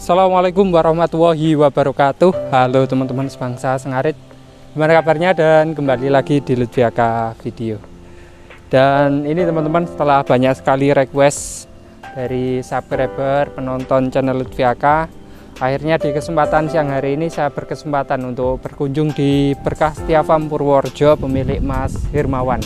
Assalamualaikum warahmatullahi wabarakatuh. Halo teman-teman sebangsa Sengarit, gimana kabarnya? Dan kembali lagi di Lutfiaka Video. Dan ini teman-teman, setelah banyak sekali request dari subscriber penonton channel Lutfiaka, akhirnya di kesempatan siang hari ini saya berkesempatan untuk berkunjung di Berkah Setia Farm Purworejo pemilik Mas Hermawan.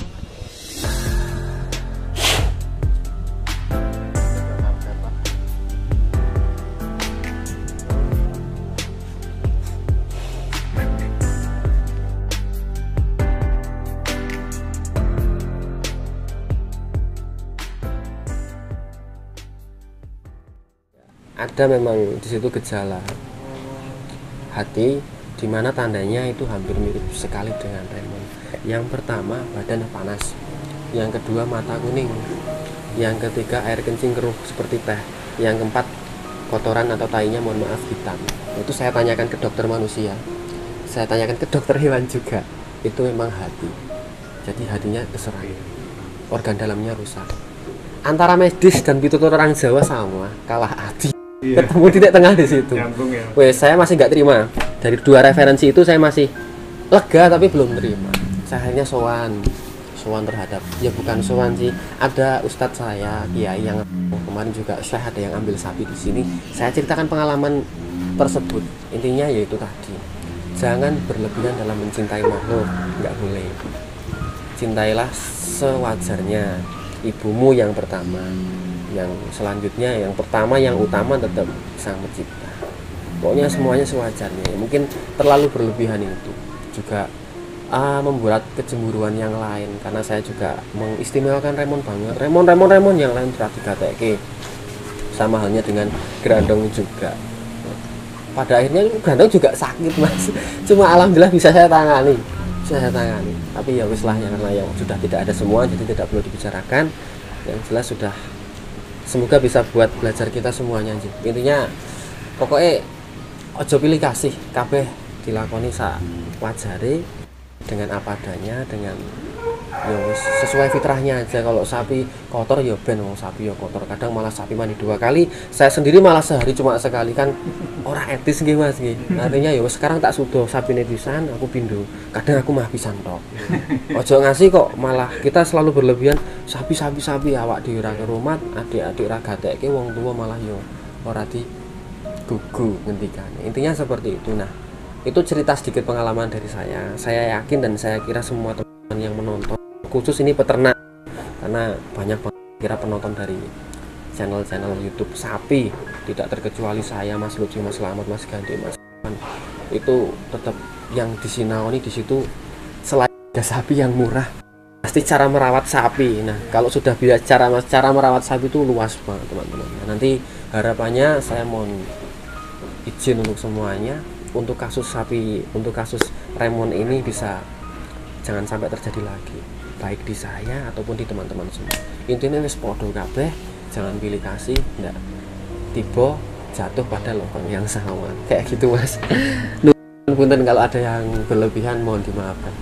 Ada memang di situ gejala hati, di mana tandanya itu hampir mirip sekali dengan Raymond. Yang pertama, badan panas. Yang kedua, mata kuning. Yang ketiga, air kencing keruh seperti teh. Yang keempat, kotoran atau tainya mohon maaf hitam. Itu saya tanyakan ke dokter manusia, saya tanyakan ke dokter hewan juga. Itu memang hati. Jadi hatinya keserang, organ dalamnya rusak. Antara medis dan pitutur orang Jawa sama, kalah hati. Iya. Ketemu titik tengah di situ. Nyambung, ya. Wes, saya masih nggak terima. Dari dua referensi itu saya masih lega tapi belum terima. Saya akhirnya sowan terhadap, ya bukan sowan sih. Ada ustadz saya, kiai yang kemarin juga saya ada yang ambil sapi di sini. Saya ceritakan pengalaman tersebut. Intinya yaitu tadi, jangan berlebihan dalam mencintai makhluk, nggak boleh. Cintailah sewajarnya. Ibumu yang pertama, yang selanjutnya, yang pertama, yang utama tetap Sang Pencipta. Pokoknya semuanya sewajarnya. Mungkin terlalu berlebihan itu juga membuat kecemburuan yang lain, karena saya juga mengistimewakan Raymond banget. Raymond yang lain digatek. Sama halnya dengan Grandong juga. Pada akhirnya Grandong juga sakit, Mas. Cuma alhamdulillah bisa saya tangani. Tapi ya wis lah, karena yang sudah tidak ada semua, jadi tidak perlu dibicarakan. Yang jelas sudah, semoga bisa buat belajar kita semuanya. Intinya pokoknya ojo pilih kasih, kabeh dilakoni sak wajare, dengan apa adanya, dengan ya sesuai fitrahnya aja. Kalau sapi kotor ya ben, sapi ya kotor. Kadang malah sapi mandi 2 kali, saya sendiri malah sehari cuma sekali, kan ora etis nggih Mas nggih. Artinya ya sekarang tak sudo sapine pisan, aku pindo. Kadang aku mah pisan tok. Ojo ngasih kok malah kita selalu berlebihan, sapi awak dhewe ora kerumat, adik-adik ora gatekke, wong tua malah yo ora digugu ngendikane. Intinya seperti itu. Nah, itu cerita sedikit pengalaman dari saya. Saya yakin dan saya kira semua teman yang menonton, khusus ini peternak, karena banyak kira penonton dari channel-channel YouTube sapi, tidak terkecuali saya, Mas Lutfi, Mas Slamet, Mas Gandhi, Mas Iwan, itu tetap yang disinaoni di situ. Selain ada sapi yang murah, pasti cara merawat sapi. Nah, kalau sudah bicara cara merawat sapi itu luas banget teman-teman. Nah, nanti harapannya saya mohon izin untuk semuanya, untuk kasus sapi, untuk kasus Raymond ini bisa jangan sampai terjadi lagi, baik di saya ataupun di teman-teman semua. Intinya wis podo kabeh, jangan pilih kasih, enggak tiba jatuh pada lubang yang sama, kayak gitu Mas. Punten kalau ada yang berlebihan mohon dimaafkan.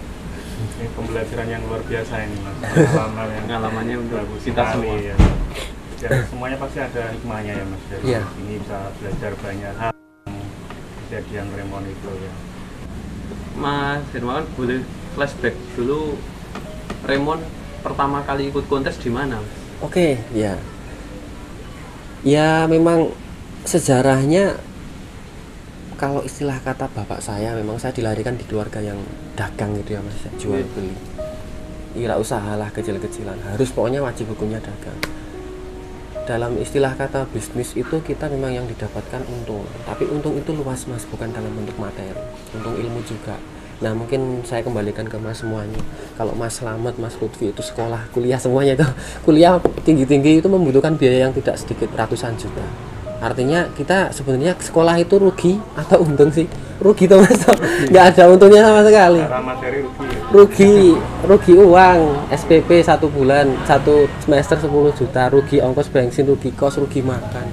Ini pembelajaran yang luar biasa ini Mas. Pengalamannya untuk kita semua. Ya. Ya, semuanya pasti ada hikmahnya ya Mas. Jadi ya. Ini bisa belajar banyak hal jadi yang Raymond itu ya. Mas Hermawan, boleh flashback dulu, Raymond pertama kali ikut kontes di mana? Oke, ya. Ya memang sejarahnya, kalau istilah kata bapak saya, memang saya dilahirkan di keluarga yang dagang gitu ya Mas, jual beli. Ira usahalah kecil-kecilan, harus pokoknya wajib hukumnya dagang. Dalam istilah kata bisnis itu kita memang yang didapatkan untung, tapi untung itu luas Mas, bukan dalam bentuk materi, untung ilmu juga. Nah mungkin saya kembalikan ke Mas semuanya. Kalau Mas Slamet, Mas Lutfi itu sekolah, kuliah semuanya itu kuliah tinggi-tinggi itu membutuhkan biaya yang tidak sedikit, ratusan juta. Artinya kita sebenarnya sekolah itu rugi atau untung sih? Rugi tuh Mas, nggak ada untungnya sama sekali. Materi rugi. Rugi uang, SPP 1 bulan, 1 semester 10 juta, rugi ongkos bensin, rugi kos, rugi makan,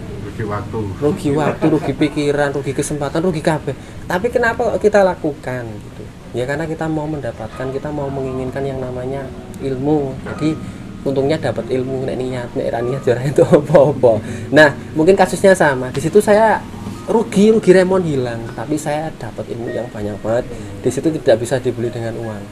rugi waktu, rugi pikiran, rugi kesempatan, rugi kabeh. Tapi kenapa kita lakukan gitu? Ya karena kita mau mendapatkan, kita mau menginginkan yang namanya ilmu. Jadi untungnya dapat ilmu, nek niat, nek ra niat itu apa-apa. Nah, mungkin kasusnya sama. Di situ saya rugi remon hilang, tapi saya dapat ilmu yang banyak banget. Di situ tidak bisa dibeli dengan uang,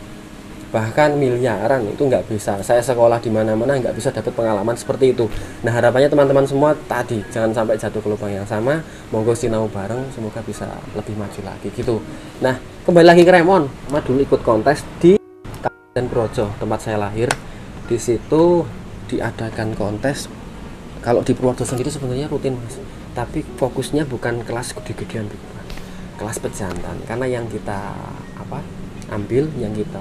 bahkan miliaran itu nggak bisa. Saya sekolah di mana-mana nggak bisa dapat pengalaman seperti itu. Nah, harapannya teman-teman semua tadi jangan sampai jatuh ke lubang yang sama. Monggo sinau bareng, semoga bisa lebih maju lagi gitu. Nah, kembali lagi ke remon. Mas dulu ikut kontes di Kabupaten Projo, tempat saya lahir. Di situ diadakan kontes. Kalau di Purworejo sendiri sebenarnya rutin, Mas, tapi fokusnya bukan kelas gede-gedean, bukan. Kelas pejantan, karena yang kita ambil, yang kita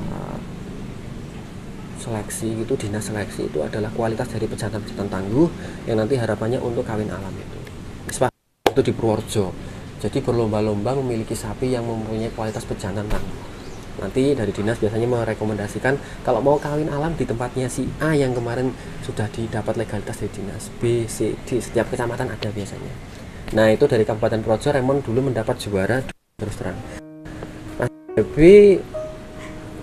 seleksi gitu, dinas seleksi itu adalah kualitas dari pejantan-pejantan tangguh yang nanti harapannya untuk kawin alam itu di Purworejo. Jadi berlomba-lomba memiliki sapi yang mempunyai kualitas pejantan tangguh. Nanti dari dinas biasanya merekomendasikan kalau mau kawin alam di tempatnya si A yang kemarin sudah didapat legalitas dari dinas, B, C, D, setiap kecamatan ada biasanya. Nah, itu dari Kabupaten Projo, remon dulu mendapat juara terus terang. Nah, tapi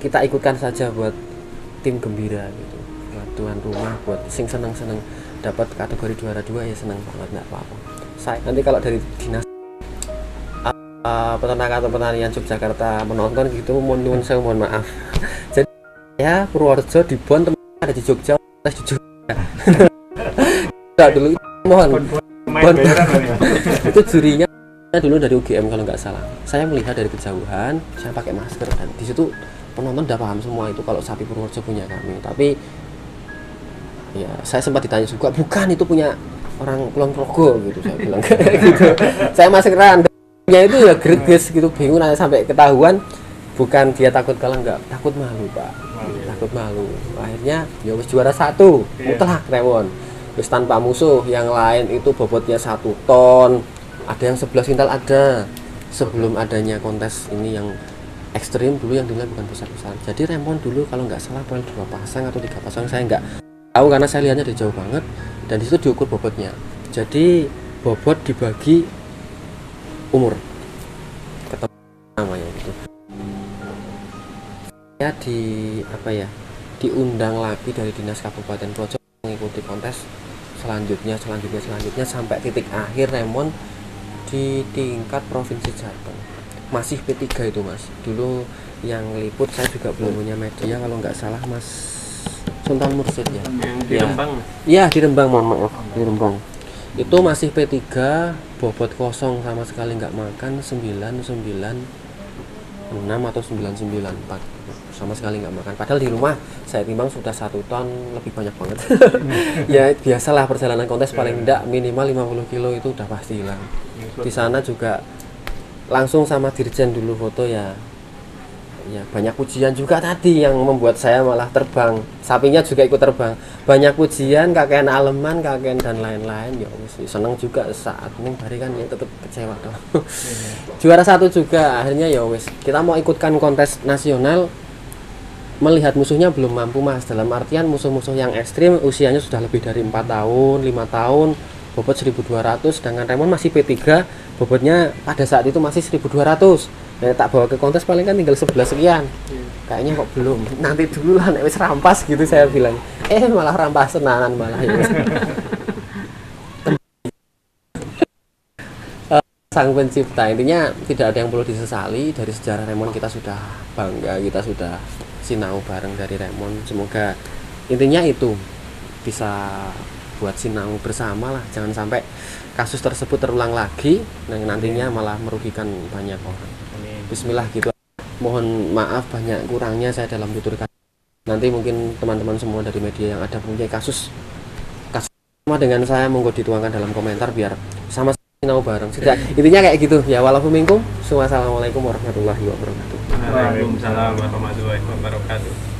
kita ikutkan saja buat tim gembira gitu, buat tuan rumah, buat sing seneng-seneng dapat kategori juara 2 ya seneng banget, nggak apa-apa. Saya nanti kalau dari dinas peternakan atau pertanian Yogyakarta menonton gitu, mohon maaf. Jadi ya Purworejo di Bon, teman ada di Jogja, tes di Jogja. Dulu mohon Bon, itu jurinya dulu dari UGM kalau nggak salah. Saya melihat dari kejauhan, saya pakai masker dan di situ penonton udah paham semua itu kalau sapi Purworejo punya kami. Tapi ya saya sempat ditanya juga, bukan itu punya orang Kulon Progo gitu, saya bilang gitu. Saya maskeran. Ya itu ya greges gitu, bingung nanya sampai ketahuan. Bukan dia takut kalah, enggak, takut malu Pak, takut malu. Akhirnya ya wis juara 1 mutlak remon, wis tanpa musuh. Yang lain itu bobotnya 1 ton, ada yang 11 kintal ada. Sebelum adanya kontes ini yang ekstrim dulu yang dinilai bukan besar-besar. Jadi remon dulu kalau nggak salah paling 2 pasang atau 3 pasang, saya nggak tahu karena saya lihatnya dari jauh banget. Dan disitu diukur bobotnya. Jadi bobot dibagi umur, ketemu namanya gitu. Ya diundang lagi dari dinas Kabupaten Projo mengikuti kontes selanjutnya sampai titik akhir remon di tingkat provinsi Jateng. Masih P3 itu Mas. Dulu yang liput saya juga belum punya media, kalau nggak salah Mas Sultan Mursid ya. Di Rembang. Iya, di Rembang, mohon maaf, di Rembang. Itu masih P3, bobot kosong sama sekali nggak makan, 996 atau 994 sama sekali nggak makan. Padahal di rumah saya timbang sudah 1 ton, lebih banyak banget. Ya biasalah perjalanan kontes paling tidak minimal 50 kilo itu udah pasti hilang. Di sana juga langsung sama dirjen dulu foto ya banyak pujian juga tadi yang membuat saya malah terbang. Sapinya juga ikut terbang. Banyak pujian, kakean aleman, kakean dan lain-lain. Ya seneng juga saat ini hari kan ya tetap kecewa dong. Juara 1 juga akhirnya ya wis. Kita mau ikutkan kontes nasional, melihat musuhnya belum mampu Mas. Dalam artian musuh-musuh yang ekstrim usianya sudah lebih dari 4 tahun, 5 tahun, bobot 1.200, sedangkan remon masih P3, bobotnya pada saat itu masih 1.200. Nah, tak bawa ke kontes paling kan tinggal 11 sekian. Kayaknya kok belum. Nanti dulu lah nek wis rampas gitu saya bilang. Malah rampas tenanan malah ya. Sang pencipta, intinya tidak ada yang perlu disesali. Dari sejarah remon kita sudah bangga, kita sudah sinau bareng dari remon. Semoga intinya itu bisa buat sinau bersama lah, jangan sampai kasus tersebut terulang lagi nantinya malah merugikan banyak orang. Bismillah gitu. Mohon maaf banyak kurangnya saya dalam tutur kata. Nanti mungkin teman-teman semua dari media yang ada punya kasus sama dengan saya, monggo dituangkan dalam komentar biar sama sinau bareng. Intinya kayak gitu ya. Walaupun Assalamualaikum warahmatullahi wabarakatuh. Waalaikumsalam warahmatullahi wabarakatuh.